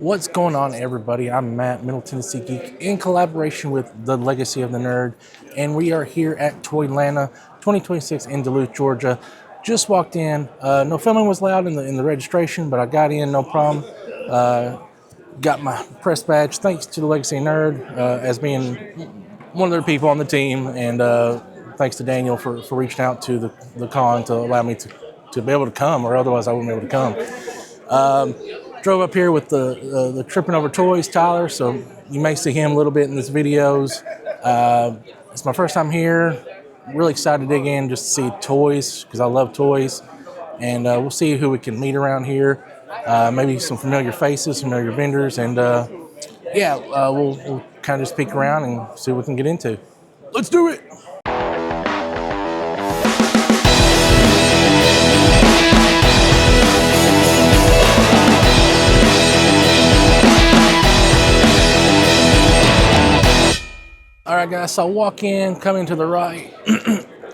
What's going on, everybody? I'm Matt, Middle Tennessee Geek, in collaboration with the Legacy of the Nerd, and we are here at Toylanta 2026 in Duluth, Georgia. Just walked in. No filming was allowed in the registration, but I got in, no problem. Got my press badge, thanks to the Legacy Nerd, as being one of their people on the team, and thanks to Daniel for reaching out to the con to allow me to be able to come, or otherwise I wouldn't be able to come. Drove up here with the Tripping Over Toys, Tyler, so you may see him a little bit in these videos. It's my first time here. Really excited to dig in just to see toys, because I love toys. And we'll see who we can meet around here. Maybe some familiar faces, familiar vendors, and we'll kind of just peek around and see what we can get into. Let's do it! All right, guys, so I walk in, come into the right,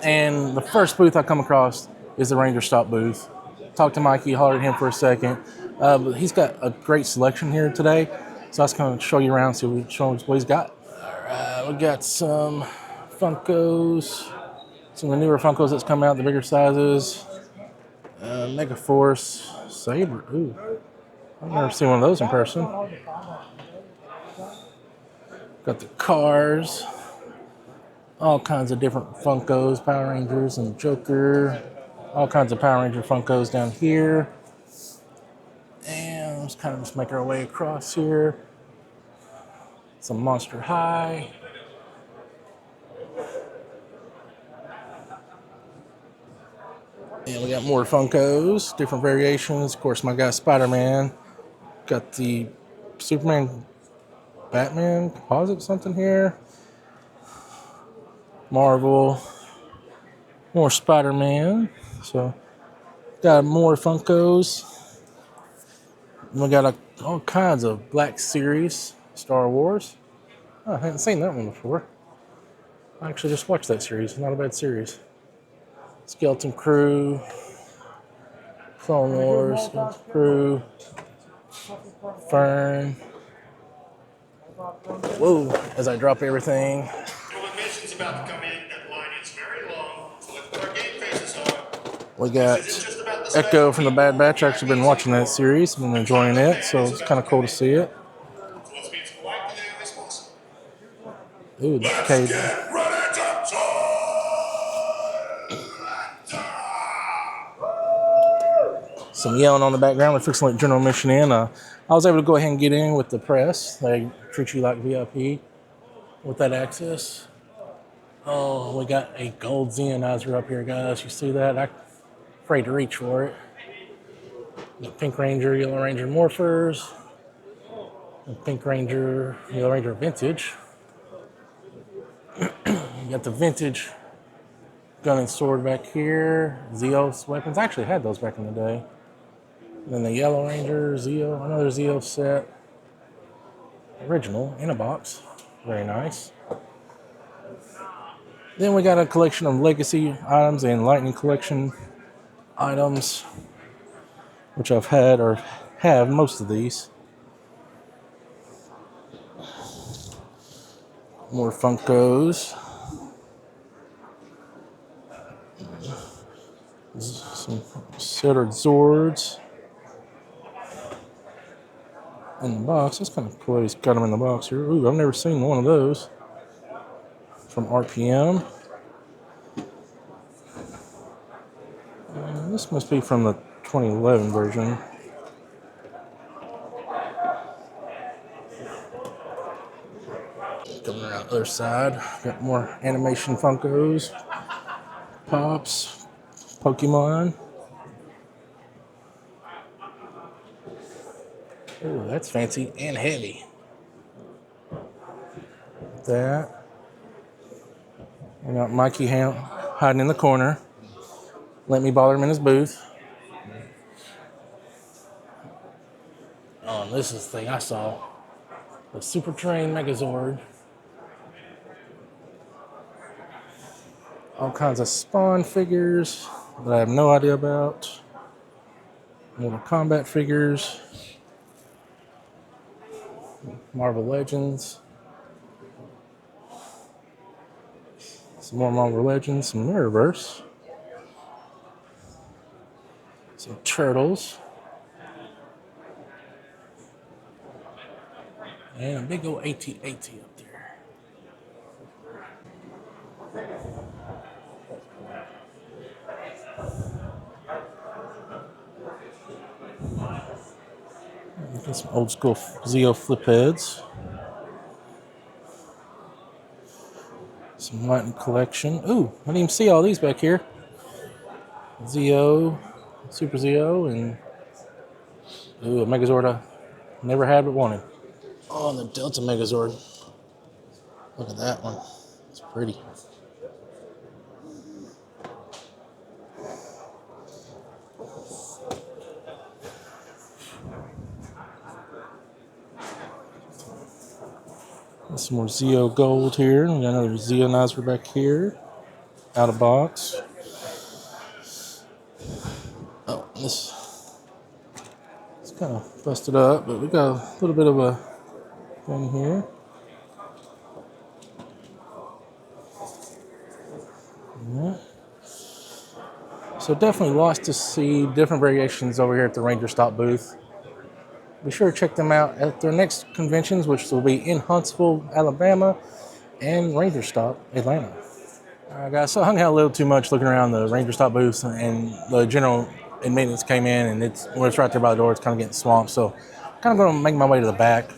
and the first booth I come across is the Ranger Stop booth. Talked to Mikey, hollered at him for a second. But he's got a great selection here today, so I was going to show you around, show what he's got. All right, we got some Funkos, some of the newer Funkos that's come out, the bigger sizes. Mega Force, Saber. Ooh, I've never seen one of those in person. Got the cars, all kinds of different Funkos, Power Rangers and Joker, all kinds of Power Ranger Funkos down here. And let's kind of just make our way across here. Some Monster High. And we got more Funkos, different variations. Of course, my guy Spider-Man. Got the Superman, Batman composite something here. Marvel. More Spider-Man. So, got more Funkos. And we got all kinds of Black Series Star Wars. Oh, I hadn't seen that one before. I actually just watched that series. Not a bad series. Skeleton Crew. Clone Wars. Skeleton Crew. Fern. Whoa, as I drop everything. Information's about to come in. That line is very long. So let's put our game faces on. We got Echo from the Bad Batch. I've actually been watching that series, been enjoying it, so it's kind of cool to see it. Let's be as quiet today as possible. Ooh, that's Cade. Get ready to Some yelling on the background. We're fixing to let General Mission in. I was able to go ahead and get in with the press. They treat you like VIP with that access. Oh, we got a gold Zeonizer up here, guys. You see that? I'm afraid to reach for it. Got Pink Ranger, Yellow Ranger Morphers. And Pink Ranger, Yellow Ranger Vintage. You got the Vintage gun and sword back here. Zeos weapons. I actually had those back in the day. And then the Yellow Ranger, Zeo, another Zeo set. Original, in a box. Very nice. Then we got a collection of Legacy items and Lightning Collection items, which I've had or have most of these. More Funkos. Some Shattered Zords. In the box. That's kind of cool. He's got them in the box here. Ooh, I've never seen one of those. From RPM. This must be from the 2011 version. Coming around the other side. Got more animation Funkos. Pops. Pokemon. Ooh, that's fancy and heavy. That. I got Mikey hiding in the corner. Let me bother him in his booth. Oh, this is the thing I saw. The Super Train Megazord. All kinds of Spawn figures that I have no idea about. Mortal Kombat figures. Marvel Legends. Some more Marvel Legends, some Mirrorverse. Some Turtles. And a big old AT-AT up there. Got some old school Zeo flip heads. Some Lightning collection. Ooh, I didn't even see all these back here. Zeo, Super Zeo, and ooh, a Megazord I never had but wanted. Oh, and the Delta Megazord. Look at that one. It's pretty. Got some more Zeo Gold here. We got another Zeonizer back here. Out of box. Oh, this it's kind of busted up, but we got a little bit of a thing here. Yeah. So definitely lots to see, different variations over here at the Ranger Stop booth. Be sure to check them out at their next conventions, which will be in Huntsville, Alabama, and Ranger Stop, Atlanta. All right, guys, so I hung out a little too much looking around the Ranger Stop booth, and the general and maintenance came in, and it's right there by the door. It's kind of getting swamped, so kind of going to make my way to the back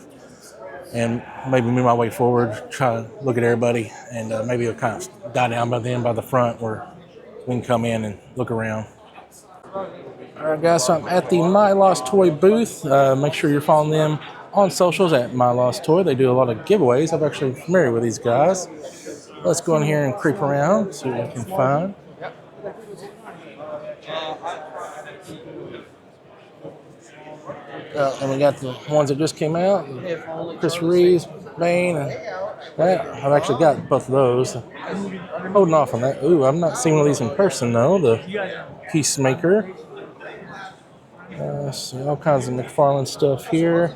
and maybe move my way forward, try to look at everybody, and maybe it'll kind of die down by then by the front where we can come in and look around. All right, guys, so I'm at the My Lost Toy booth. Make sure you're following them on socials at My Lost Toy. They do a lot of giveaways. I'm actually familiar with these guys. Let's go in here and creep around, see what we can find. And we got the ones that just came out. Chris Reeves, Bane, and that. I've actually got both of those. Holding off on that. Ooh, I've not seen one of these in person, though. The Peacemaker. So all kinds of McFarlane stuff here.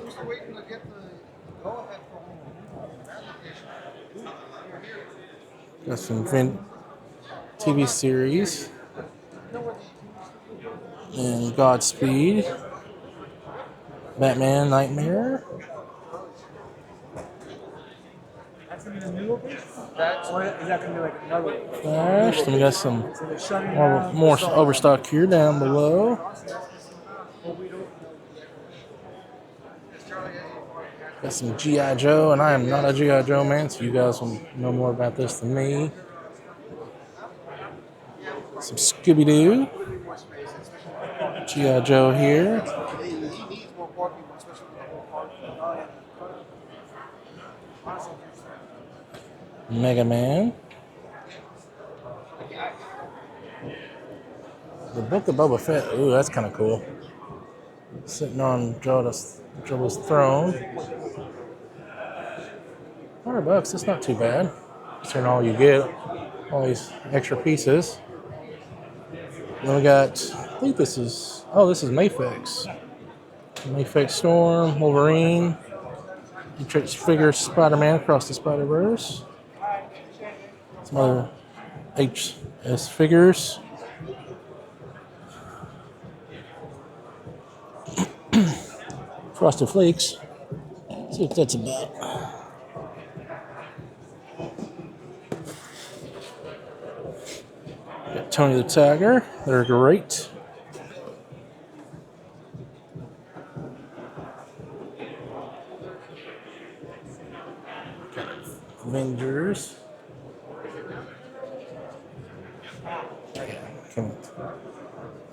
Got some TV series. And Godspeed. Batman Nightmare. Flash. Then we got some more overstock here down below. Got some G.I. Joe, and I am not a G.I. Joe man, so you guys will know more about this than me. Some Scooby-Doo. G.I. Joe here. Mega Man. The Book of Boba Fett. Ooh, that's kind of cool. Sitting on Jabba's throne. $100, that's not too bad. Considering all you get, all these extra pieces. Then we got, I think this is Mayfix. Mayfix Storm, Wolverine. Matrix figures Spider-Man across the Spider-Verse. Some other HS figures. Frosted Flakes. Let's see what that's about. Got Tony the Tiger. They're great. Avengers.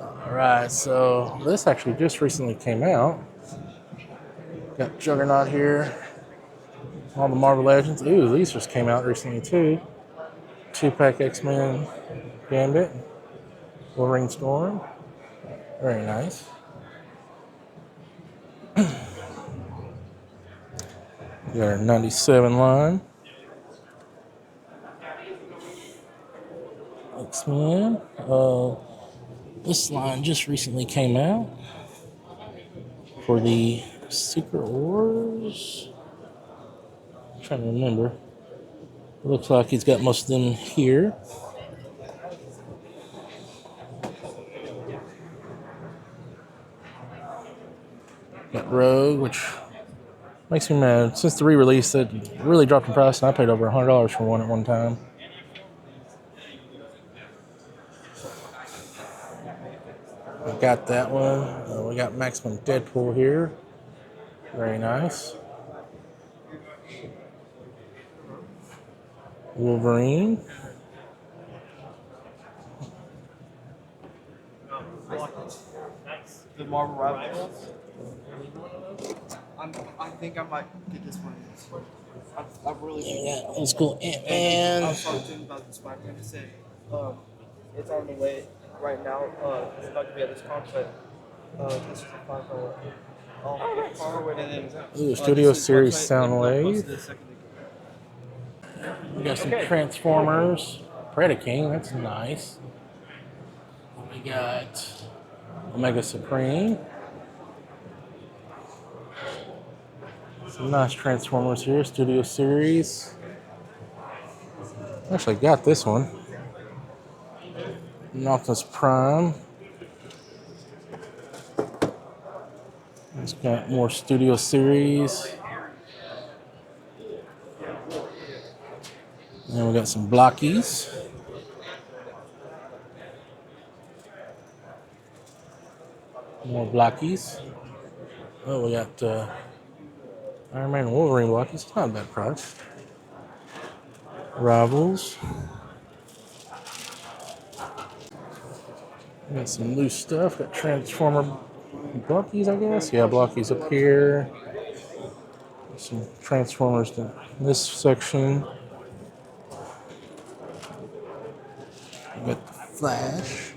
Alright, so this actually just recently came out. Got Juggernaut here. All the Marvel Legends. Ooh, these just came out recently too. 2-pack X-Men Gambit. Wolverine Storm. Very nice. We got our 97 line. X-Men. This line just recently came out for the Secret Wars. I'm trying to remember. Looks like he's got most of them here. Got Rogue, which makes me mad. Since the re-release, it really dropped in price, and I paid over $100 for one at one time. I got that one. We got Maximum Deadpool here. Very nice. Wolverine. The Marvel Rivals. I think I might get this one. I've really. Yeah, old school I Ant-Man. was talking to him about the Spider-Man. He said it's on the way right now. It's about to be at this concert. This is a $5 forward and then. Ooh, Studio Series website, Soundwave. We got some Transformers. Predaking, that's nice. We got Omega Supreme. Some nice Transformers here, Studio Series. Actually got this one. Optimus Prime. It's got more Studio Series. And we got some blockies. More blockies. Oh, we got Iron Man and Wolverine blockies. It's not a bad price. Rivals. We got some loose stuff. Got Transformer blockies, I guess. Yeah, blockies up here. Some Transformers in this section. We got the Flash.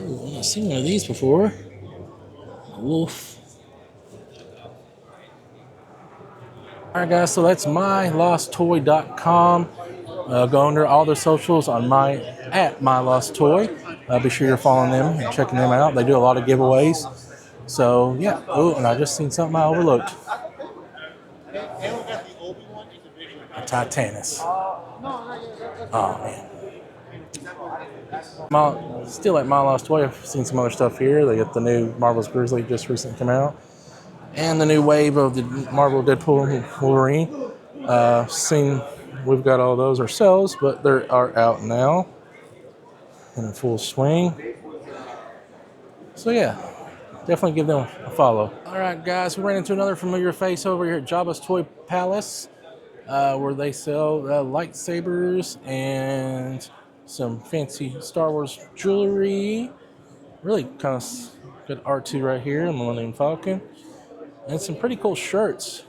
Ooh, I've not seen one of these before. Wolf. Alright guys, so that's mylosttoy.com. Go under all their socials on at mylosttoy. Be sure you're following them and checking them out. They do a lot of giveaways. So yeah. Oh, and I just seen something I overlooked. A Titanus. Oh man. Still at My Lost Toy. I've seen some other stuff here. They got the new Marvel's Grizzly just recently come out, and the new wave of the Marvel Deadpool and Wolverine. We've got all those ourselves, but they are out now in full swing. So yeah, definitely give them a follow. All right, guys, we ran into another familiar face over here at Jabba's Toy Palace, where they sell lightsabers and some fancy Star Wars jewelry. Really kind of good R2 right here, Millennium Falcon, and some pretty cool shirts.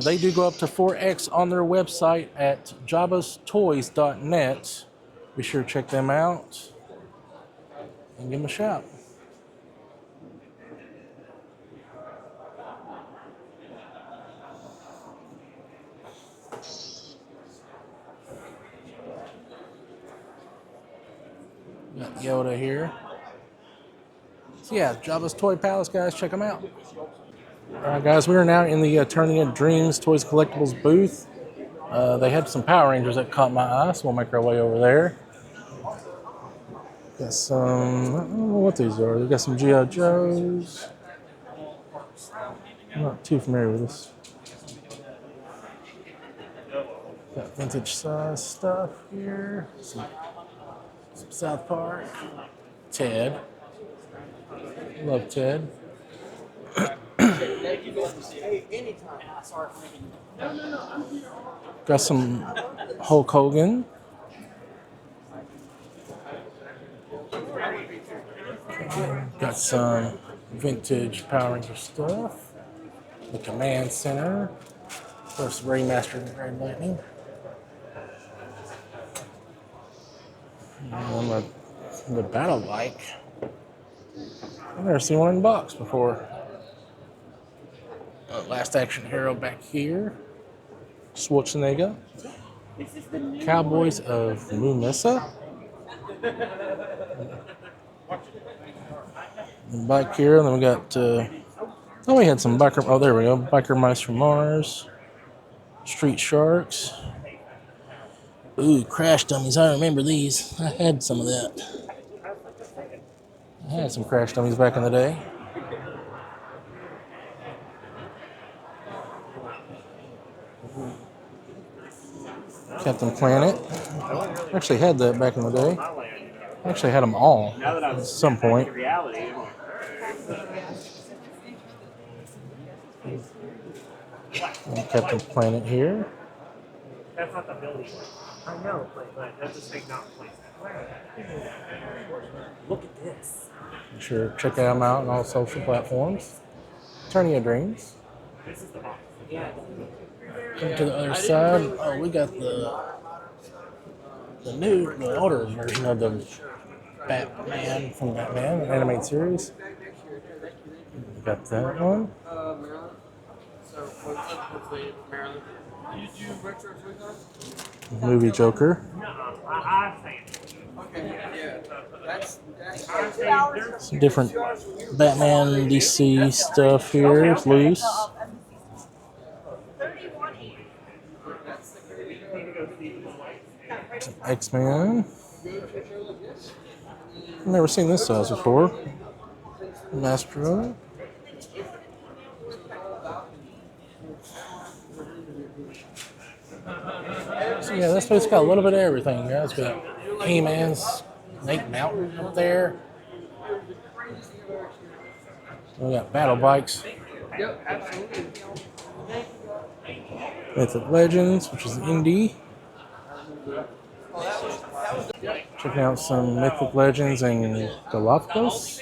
They do go up to 4X on their website at jabbastoys.net. Be sure to check them out and give them a shout. Got Yoda here. So yeah, Jabba's Toy Palace, guys, check them out. Alright guys, we are now in the Eternia Dreams Toys Collectibles booth. They had some Power Rangers that caught my eye, so we'll make our way over there. Got some, I don't know what these are. We got some G.I. Joes. I'm not too familiar with this. Got vintage size stuff here. Some South Park. Ted. Love Ted. Got some Hulk Hogan. Got some vintage Power Ranger stuff. The Command Center. First remastered Red Lightning. And the Battle Bike. I've never seen one in box before. Last Action Hero back here. Schwarzenegger. Cowboys of Moo Mesa. And back here, and then we got. Oh, we had some biker. Oh, there we go. Biker mice from Mars. Street sharks. Ooh, crash dummies. I remember these. I had some of that. I had some crash dummies back in the day. Captain Planet. I actually had that back in the day. I actually had them all at some point. And Captain Planet here. That's not the building. I know, but that's just like not place. Look at this. Be sure to check them out on all social platforms. Eternia Dreams. This is the box. Yeah. Come to the other side. Oh, we got the older version of the Batman from Batman, the animated series. We got that one. Maryland. So, hopefully, Maryland. Do you do retro toy? Movie Joker. I think. Okay, yeah. That's Some different Batman DC stuff here. It's loose. Some X-Men. I've never seen this size before. Mastro. So yeah, this place got a little bit of everything, guys. We got He-Man's Snake Mountain up there. We got battle bikes. Yep, absolutely. Mythic Legends, which is indie. Checking out some Mythic Legends and Galapagos.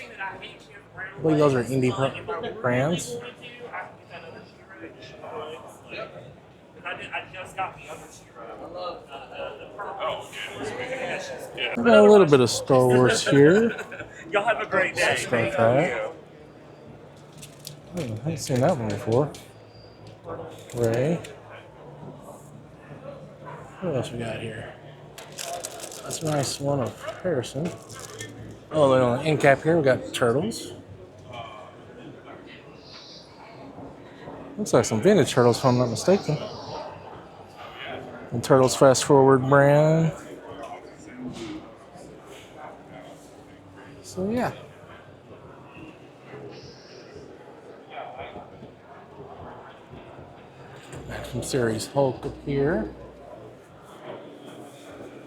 I believe those are indie brands. I just got the other We got a little bit of Star Wars here. Y'all have a great day. Star Trek. I haven't seen that one before. Ray. What else we got here? That's a nice one of Harrison. Oh, then on the end cap here, we got Turtles. Looks like some vintage Turtles, if I'm not mistaken. And Turtles Fast Forward brand. So, yeah. Maximum Series Hulk up here.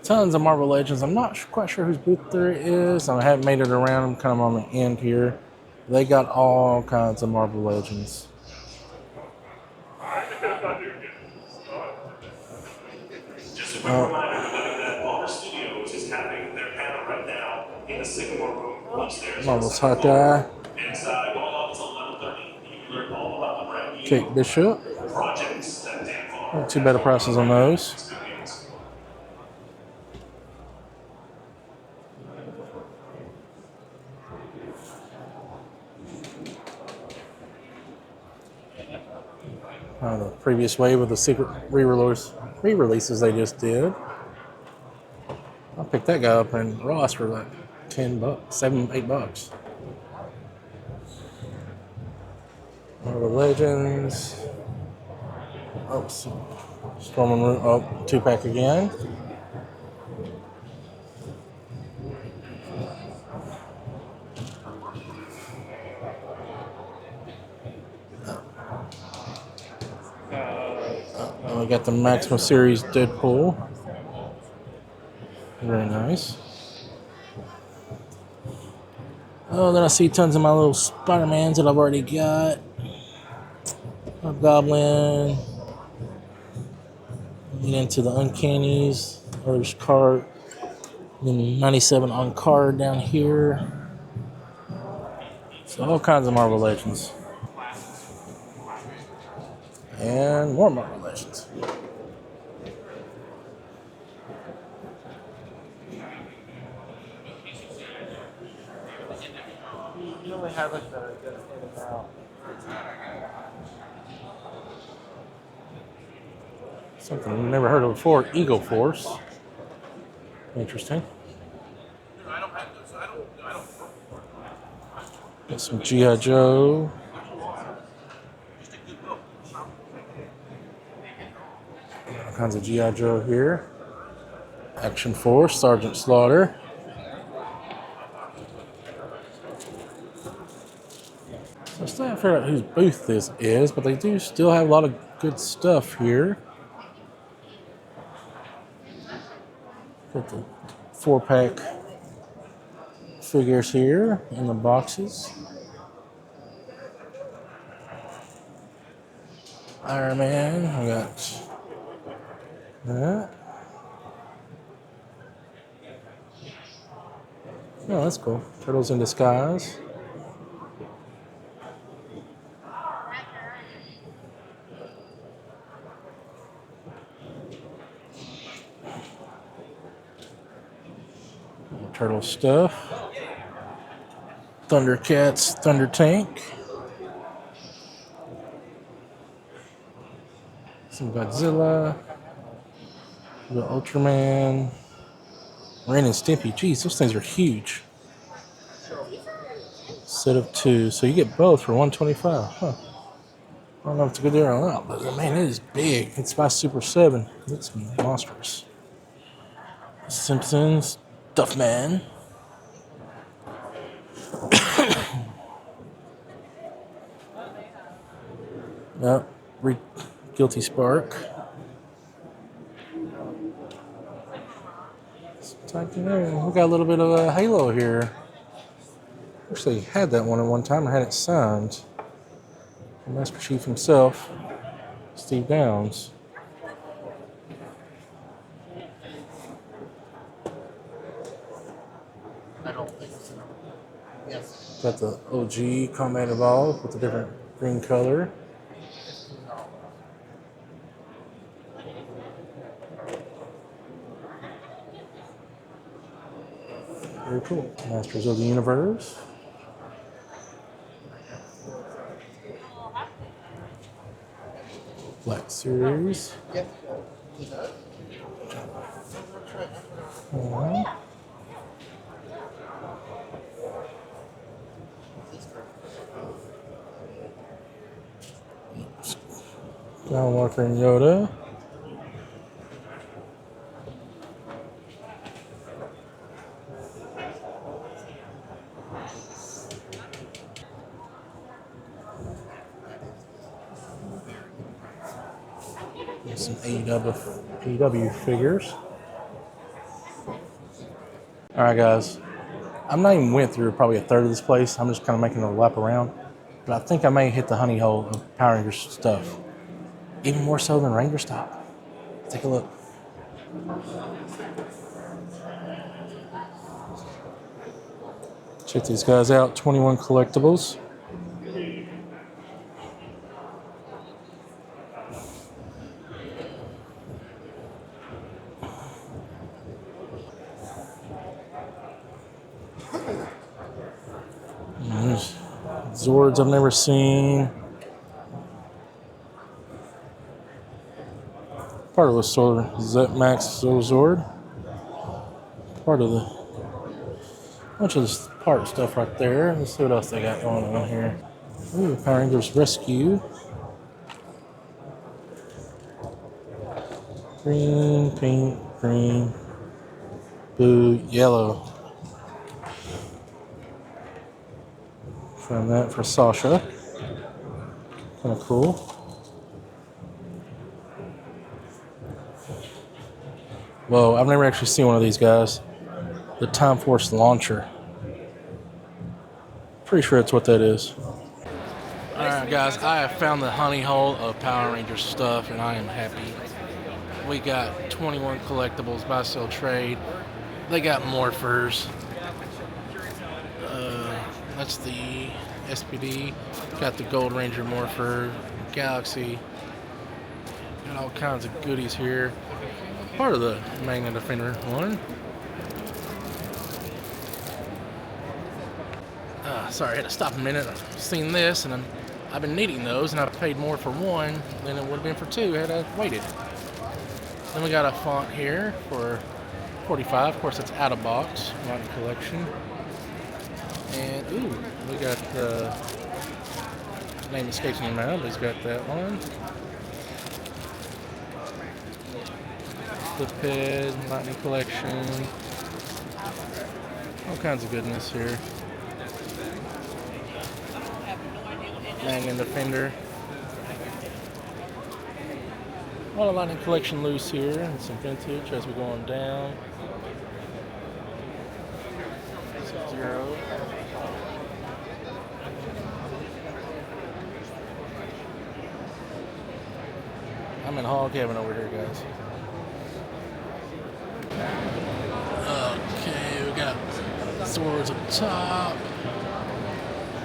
Tons of Marvel Legends. I'm not quite sure whose booth there is. I haven't made it around. I'm kind of on the end here. They got all kinds of Marvel Legends. Just a quick reminder that Marvel Studios is having their panel right now in the Sycamore room upstairs. Marvel's Hawkeye. Inside, going on until 11:30. You can learn all about the brand new Kate Bishop. projects that Dan Vaughn Not too bad of prices on those. Studios. The previous wave of the secret re-releases they just did. I picked that guy up in Ross for like $10, $7, $8. Marvel Legends. Oh, Storm and Room. Oh, 2-pack again. We got the Maximum Series Deadpool. Very nice. Oh, then I see tons of my little Spider-Mans that I've already got. Goblin. Get into the Uncannies. There's card. Then 97 on card down here. So all kinds of Marvel Legends. And more Marvel Legends. You only have like the good in and out. Something we've never heard of before. Eagle Force. Interesting. Got some G.I. Joe. All kinds of G.I. Joe here. Action Force, Sergeant Slaughter. So I still haven't figured out whose booth this is, but they do still have a lot of good stuff here. Got the 4-pack figures here in the boxes. Iron Man, we got that. Oh, that's cool. Turtles in Disguise. Turtle stuff. Thundercats, Thunder Tank. Some Godzilla. The Ultraman. Ren and Stimpy. Jeez, those things are huge. Set of 2. So you get both for $125. Huh. I don't know if it's a good deal or not, but man, it is big. It's by Super 7. It's monstrous. Simpsons. Duffman. Yep. Guilty Spark. We got a little bit of a Halo here. Actually had that one at one time. I had it signed. The Master Chief himself, Steve Downs. I don't think so. Yes. Got the OG Combat Evolved with a different green color. No. Very cool. Masters of the Universe. Black Series. Yep. Skywalker and Yoda. And some AEW figures. Alright guys, I'm not even went through probably a third of this place. I'm just kind of making a lap around. But I think I may hit the honey hole of Power Rangers stuff. Even more so than Ranger Stop. Take a look. Check these guys out, 21 collectibles. And there's Zords I've never seen. Part of the Sword, Max Zord. Part of the bunch of this part stuff right there. Let's see what else they got going on here. Ooh, Power Rangers Rescue. Green, pink, green, blue, yellow. Found that for Sasha. Kind of cool. Whoa, I've never actually seen one of these guys. The Time Force Launcher. Pretty sure that's what that is. Alright guys, I have found the honey hole of Power Rangers stuff and I am happy. We got 21 collectibles, buy, sell, trade. They got morphers. That's the SPD. Got the Gold Ranger morpher, Galaxy. Got all kinds of goodies here. Part of the Magna Defender one. Sorry, I had to stop a minute. I've seen this and I've been needing those and I've paid more for one than it would have been for two had I waited. Then we got a font here for $45. Of course, it's out of box, not in collection. And ooh, we got the name escapes me now, but he's got that one. Flip head, lightning collection. All kinds of goodness here. Magnet Defender. A lot of lightning collection loose here, and some vintage as we're going down. Sub-Zero. I'm in hog heaven over here, guys. Okay, we got Zords up top.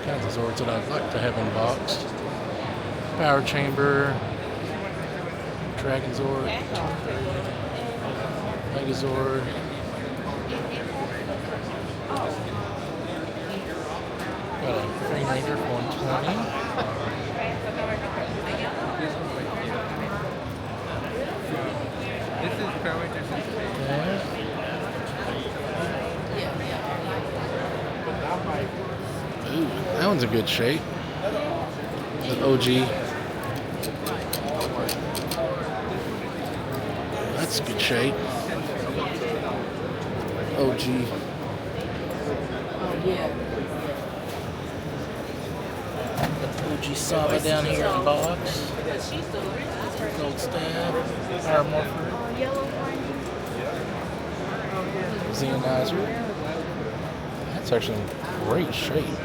Kinds of Zords that I'd like to have in box. Power Chamber. Dragon Zord. Megazord. Got a Green Ranger for 120. Ooh, that one's a good shape. The OG. That's a good shape. OG. Got the OG Saba down here in box. Gold staff. Power morpher. Xeonizer. That's actually in great shape.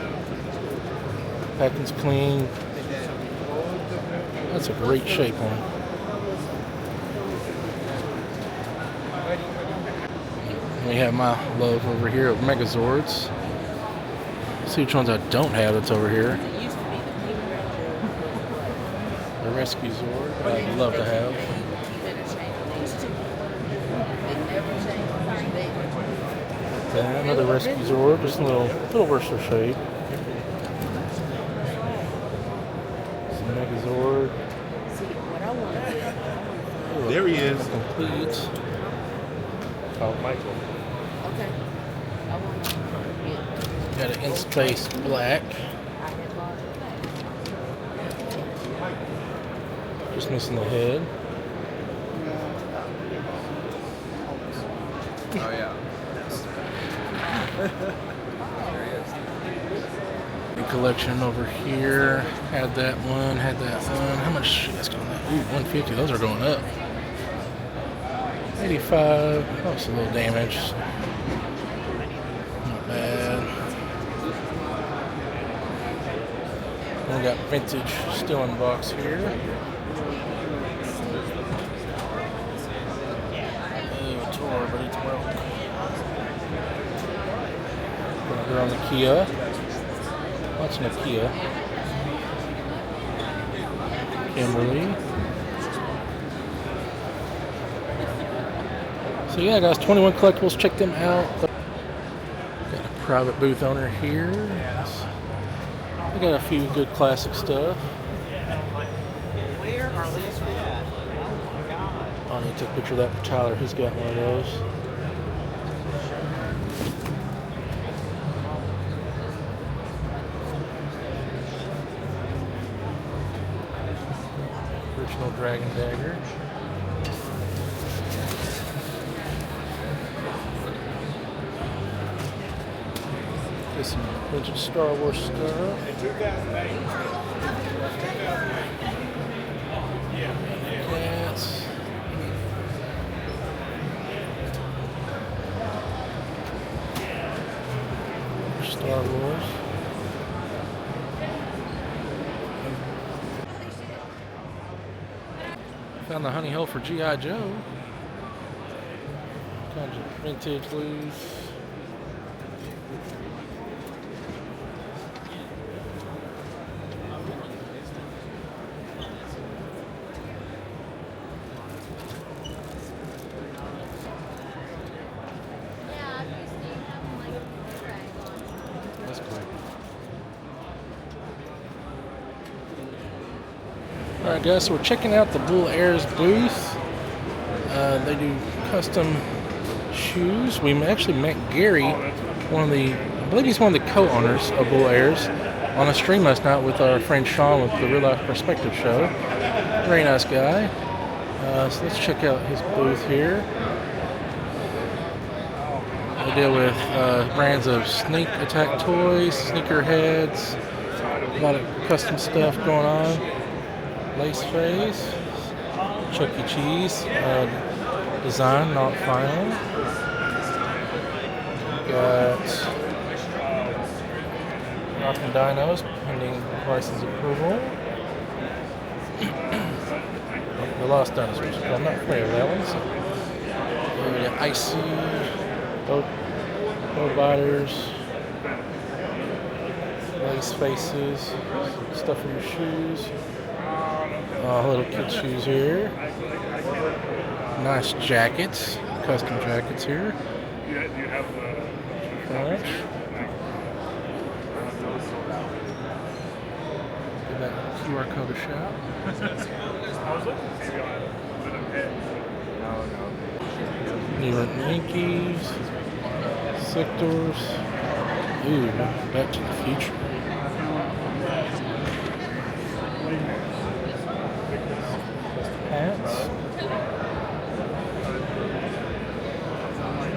Packing's clean. That's a great shape on it. We have my love over here of Megazords. Let's see which ones I don't have that's over here. The Rescue Zord that I'd love to have. And another Rescue Zord, just a little worse for shade. Some Megazord. There he is. Complete. Oh, Michael. Okay. I want to get. Got an In Space Black. Just missing the head. Oh yeah. The collection over here. Had that one. How much is going on? Ooh, 150. Those are going up. 85. Oh, it's a little damaged. Not bad. And we got vintage still in box here. Oh, tore, but it's broke. We're on the Kia. Watching the Kia. Kimberly. So yeah, guys, 21 Collectibles. Check them out. Got a private booth owner here. We got a few good classic stuff. I need to take a picture of that for Tyler. He's got one of those. Original Dragon Dagger. Get some vintage Star Wars stuff. Cats. Star Wars. Found the honey hole for G.I. Joe. Kind of vintage loose. That's cool. Alright guys, so we're checking out the Bull Airs booth. They do custom shoes. We actually met Gary, one of the believe he's one of the co-owners of Bull Airs, on a stream last night with our friend Sean with the Real Life Perspective show. Very nice guy. So let's check out his booth here. They deal with brands of sneak attack toys, sneaker heads, a lot of custom stuff going on. Lace face, Chuck E. Cheese, design, not final. Got Rockin' Dinos, pending license approval. The Lost Dinosaurs, but I'm not familiar with that one. So. We got Icy, boat biters, lace faces, stuff for your shoes. Little kid shoes here. Nice jackets, custom jackets here. Get that QR code to shop. New Yankees, Sectors. Ooh, Back to the Future. Hats.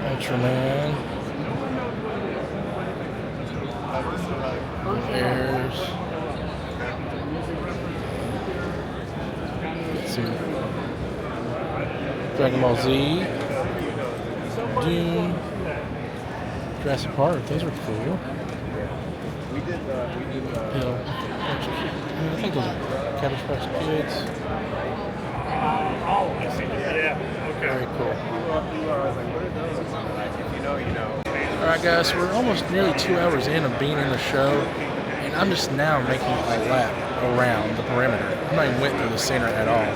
Ultraman. Bears. Some Dragon Ball Z. Dune. Jurassic Park. Those are cool. I think those are Cabbage Patch Kids. Oh, I see. Yeah. Okay. Very cool. Alright guys, so we're almost nearly 2 hours in of being in the show, and I'm just now making a lap around the perimeter. I'm not even went through the center at all.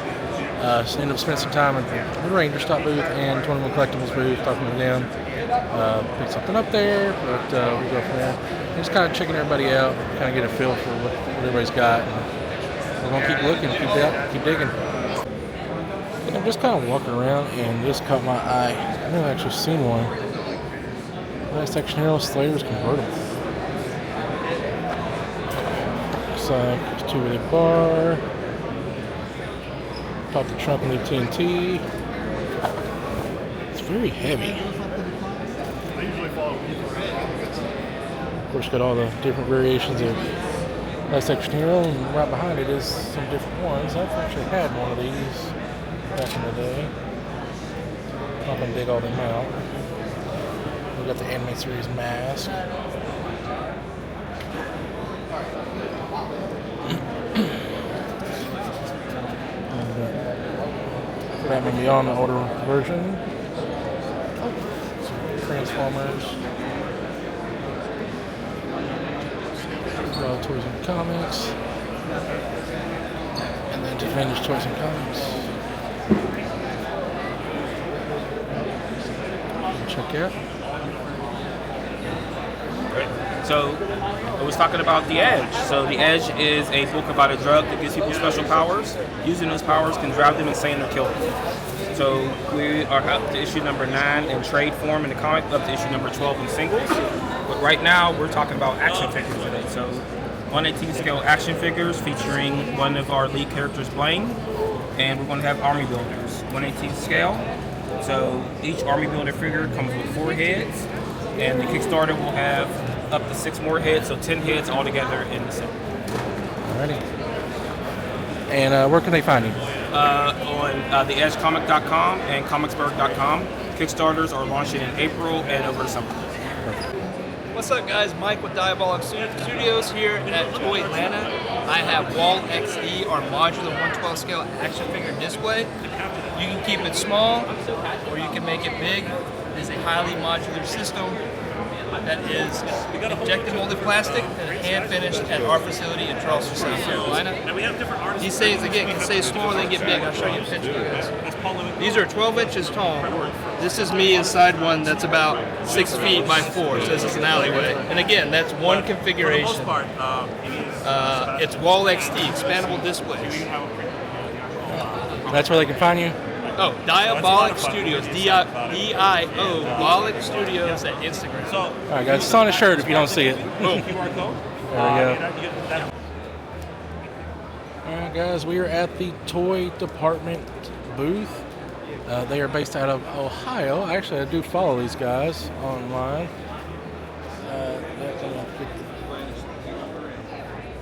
So ended up spending some time at the Ranger Stop booth and 21 Collectibles booth, talking to them. Picked something up there, but we'll go from there. Just kind of checking everybody out, kind of get a feel for what everybody's got. And we're going to keep looking, keep digging. And I'm just kind of walking around, and this caught my eye. I've never actually seen one. Last Action Hero Slayer's convertible. Looks like there's two with a bar. Pop the trunk and leave TNT. It's very heavy. Of course, got all the different variations of Last Action Hero, and right behind it is some different ones. I've actually had one of these back in the day. Not gonna dig all them out. We got the anime series mask. Batman Beyond, the older version. Transformers. Toys and Comics. And then to finish Toys and Comics. Check out. So I was talking about the Edge. So the Edge is a book about a drug that gives people special powers. Using those powers can drive them insane or kill them. So we are up to issue number 9 in trade form in the comic, up to issue number 12 in singles. But right now we're talking about action figures today. So 1/18 scale action figures featuring one of our lead characters, Blaine, and we're going to have army builders, 1/18 scale. So each army builder figure comes with 4 heads, and the Kickstarter will have up to 6 more heads, so 10 heads altogether in the set. Alrighty. And where can they find you? On theedgecomic.com and comicsburg.com. Kickstarters are launching in April and over the summer. What's up, guys? Mike with Diabolic Studios here at Toylanta. I have Wall XD, our modular 1/12 scale action figure display. You can keep it small or you can make it big. It is a highly modular system that is injected molded plastic and hand finished at our facility in Charleston, South Carolina. These things again can stay small and they get big. I'll show you a picture, guys. These are 12 inches tall. This is me inside one that's about 6 feet by 4, so this is an alleyway. And again, that's one configuration. It's Wall XD, expandable displays. That's where they can find you? Oh, Diabolic Studios. D-I-O, Bolic Studios at Instagram. All right, guys, it's on his shirt if you don't see it. Boom. There we go. All right, guys, we are at the toy department booth. They are based out of Ohio. Actually, I do follow these guys online.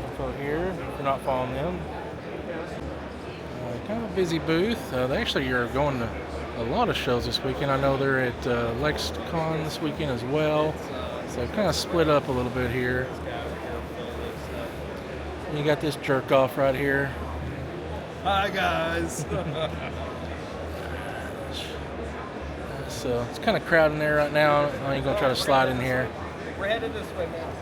Info here if you're not following them. Kind of a busy booth. They actually are going to a lot of shows this weekend. I know they're at LexCon this weekend as well. So kind of split up a little bit here. You got this jerk off right here. Hi, guys. So it's kind of crowded in there right now. I ain't gonna try to slide in here. We're headed this way now.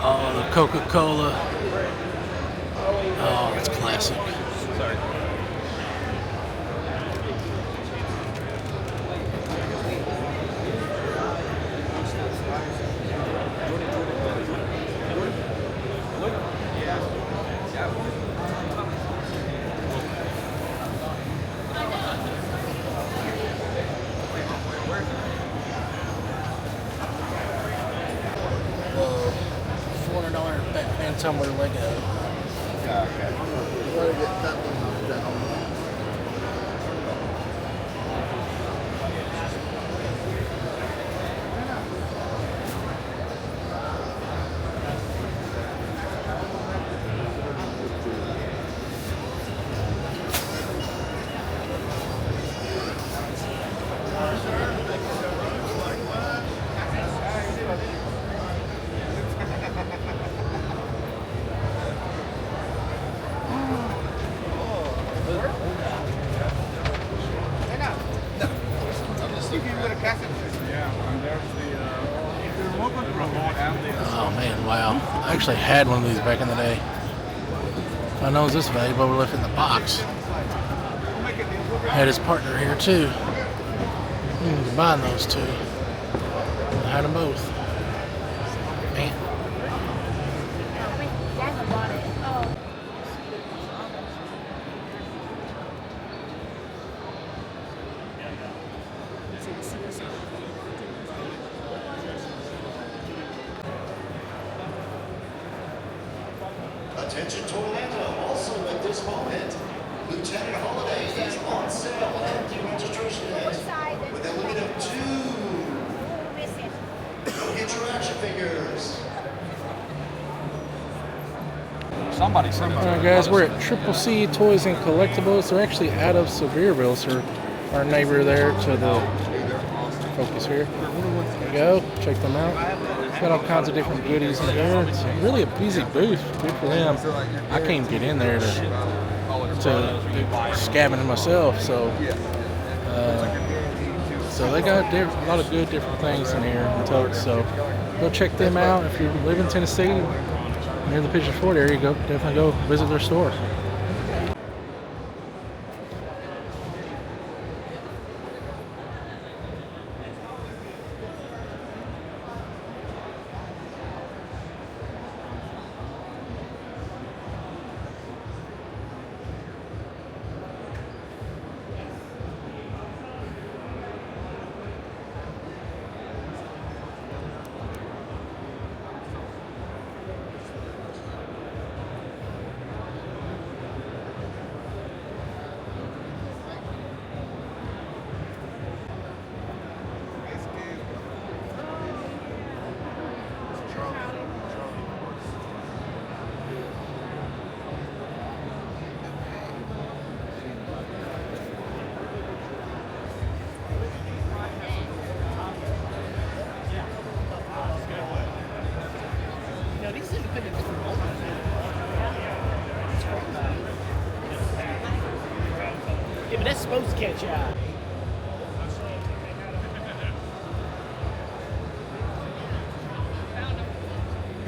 Oh, the Coca-Cola. Oh, it's classic. Sorry. $400 Batman tumbler Lego. Oh man, wow. I actually had one of these back in the day. I know it's this valuable, we left it in the box. Had his partner here too. Combine those two. I had them both. Man. Attention Toylanta, also at this moment, Lieutenant Holiday is on sale at the registration desk with a limit of 2. Go get your action figures. Somebody. Alright guys, we're at Triple C Toys and Collectibles. They're actually out of Sevierville, so our neighbor there to the focus here. There you go, check them out. Got all kinds of different goodies in there. It's really a busy booth. Good for them. I can't even get in there to do scabbing myself, so they got a lot of good different things in here in totes. So go check them out if you live in Tennessee near the Pigeon Forge area. Definitely go visit their store. supposed to catch your eye.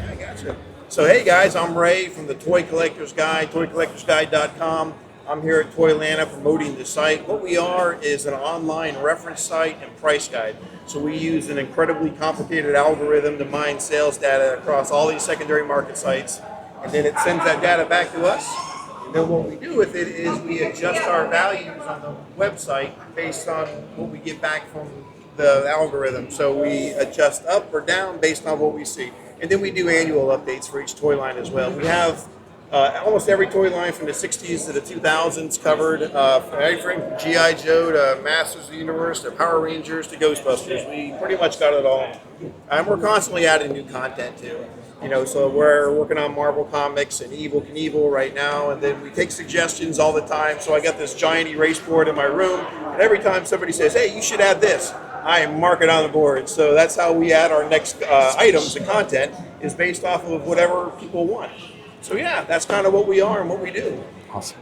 I gotcha. So hey guys, I'm Ray from the Toy Collector's Guide, toycollectorsguide.com. I'm here at Toylanta promoting the site. What we are is an online reference site and price guide. So we use an incredibly complicated algorithm to mine sales data across all these secondary market sites, and then it sends that data back to us. And then what we do with it is we adjust our values on the website based on what we get back from the algorithm. So we adjust up or down based on what we see. And then we do annual updates for each toy line as well. We have almost every toy line from the 60s to the 2000s covered, from everything from G.I. Joe to Masters of the Universe to Power Rangers to Ghostbusters. We pretty much got it all. And we're constantly adding new content too. You know, so we're working on Marvel Comics and Evel Knievel right now, and then we take suggestions all the time. So I got this giant erase board in my room, and every time somebody says, hey, you should add this, I mark it on the board. So that's how we add our next items and content, is based off of whatever people want. So yeah, that's kind of what we are and what we do. Awesome.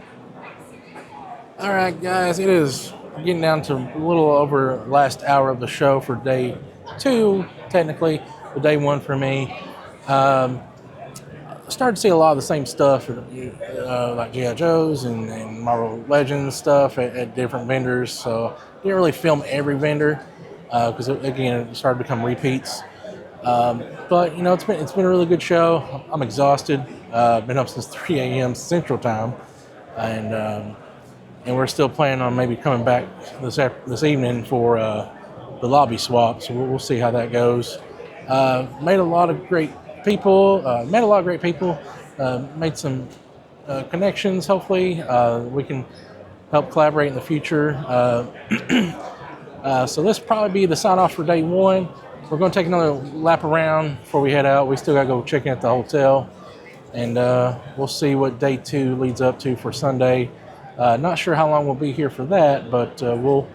All right, guys, it is getting down to a little over last hour of the show for day 2, technically, but day 1 for me. Started to see a lot of the same stuff, like G.I. Joe's and Marvel Legends stuff at different vendors. So didn't really film every vendor because again, it started to become repeats. But you know, it's been a really good show. I'm exhausted. Been up since 3 a.m. Central Time, and we're still planning on maybe coming back this evening for the lobby swap. So we'll see how that goes. Met a lot of great people. Made some connections. Hopefully, we can help collaborate in the future. So this will probably be the sign off for day 1. We're going to take another lap around before we head out. We still got to go check in at the hotel, and we'll see what day 2 leads up to for Sunday. Not sure how long we'll be here for that, but we'll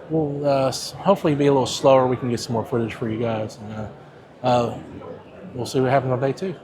hopefully be a little slower. We can get some more footage for you guys, and we'll see what happens on day 2.